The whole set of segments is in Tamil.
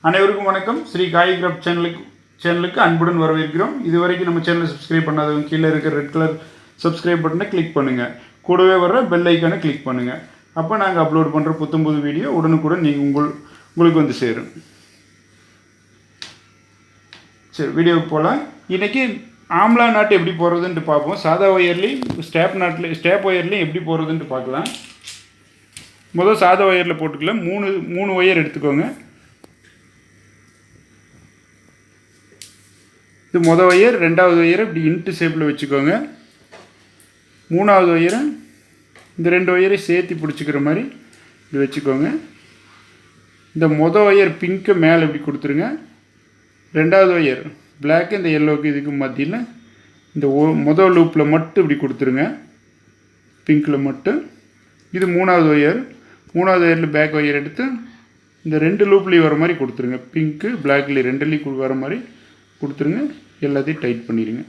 அனைவருக்கும் வணக்கம். ஸ்ரீ காய் கிராஃப்ட் சேனலுக்கு அன்புடன் வரவேற்கிறோம். இதுவரைக்கும் நம்ம சேனலை சப்ஸ்கிரைப் பண்ணாதவங்க கீழே இருக்கிற ரெட் கலர் சப்ஸ்கிரைப் பட்டனை கிளிக் பண்ணுங்கள். கூடவே வர்ற பெல் ஐக்கானை கிளிக் பண்ணுங்கள். அப்போ நாங்கள் அப்லோட் பண்ணுற புத்தம்புது வீடியோ உடனுக்குடன் உங்களுக்கு வந்து சேரும். சரி, வீடியோவுக்கு போகலாம். இன்றைக்கி ஆம்லா நாட்டு எப்படி போடுறதுன்ட்டு பார்ப்போம். சாதா ஒயர்லேயும் ஸ்டேப் ஒயர்லேயும் எப்படி போடுறதுன்ட்டு பார்க்கலாம். முதல் சாதா ஒயரில் போட்டுக்கலாம். மூணு ஒயர் எடுத்துக்கோங்க. இது மொதல் ஒயர், ரெண்டாவது ஒயரை இப்படி இன்ட்டு ஷேப்பில் வச்சுக்கோங்க. மூணாவது ஒயரை இந்த ரெண்டு ஒயரை சேர்த்து பிடிச்சிக்கிற மாதிரி இப்படி வச்சுக்கோங்க. இந்த மொதல் ஒயர் பிங்க்கை மேலே இப்படி கொடுத்துருங்க. ரெண்டாவது ஒயர் பிளாக்கு இந்த எல்லோவுக்கு இதுக்கு மத்தியில் இந்த மொதல் லூப்பில் மட்டும் இப்படி கொடுத்துருங்க, பிங்க்கில் மட்டும். இது மூணாவது ஒயரில் பேக் ஒயர் எடுத்து இந்த ரெண்டு லூப்லேயும் வர மாதிரி கொடுத்துருங்க. பிங்க்கு பிளாக்லேயும் ரெண்டுலேயும் வர மாதிரி கொடுத்துருங்க. எல்லாத்தையும் டைட் பண்ணிடுங்க.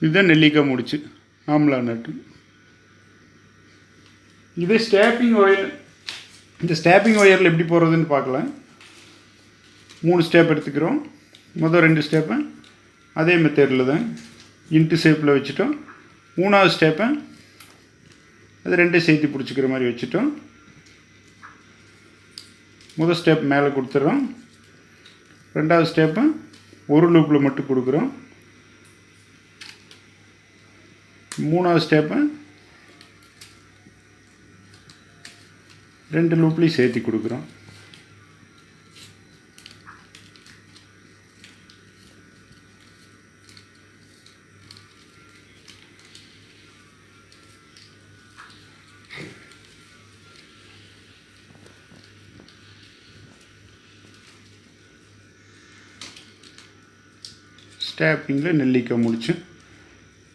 இதுதான் நெல்லிக்காய் முடிச்சு ஆம்லா நட்டு. இது ஸ்டாப்பிங் ஒயர். இந்த ஸ்டாப்பிங் ஒயரில் எப்படி போடுறதுன்னு பார்க்கலாம். 3 ஸ்டெப் எடுத்துக்கிறோம். மொதல் 2 ஸ்டெப்பை அதே மெத்தடில் தான் இன்ட்டு ஷேப்பில் வச்சுட்டோம். மூணாவது ஸ்டெப்பை அது ரெண்டையும் சேர்த்து பிடிச்சிக்கிற மாதிரி வச்சுட்டோம். முதல் ஸ்டெப் மேலே கொடுத்துட்றோம். ரெண்டாவது ஸ்டெப்பை ஒரு லூப்பில் மட்டும் கொடுக்குறோம். மூணாவது ஸ்டெப்பை 2 லூப்லேயும் சேர்த்து கொடுக்குறோம். ஸ்டாப்பிங்கில் நெல்லிக்காய் முடிச்சு,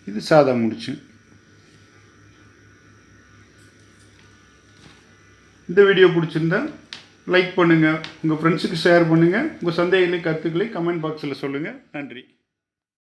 இது சாதா முடிச்சு. இந்த வீடியோ பிடிச்சிருந்தா லைக் பண்ணுங்கள், உங்கள் ஃப்ரெண்ட்ஸுக்கு ஷேர் பண்ணுங்கள். உங்கள் சந்தேகங்களை கருத்துக்களை கமெண்ட் பாக்ஸில் சொல்லுங்கள். நன்றி.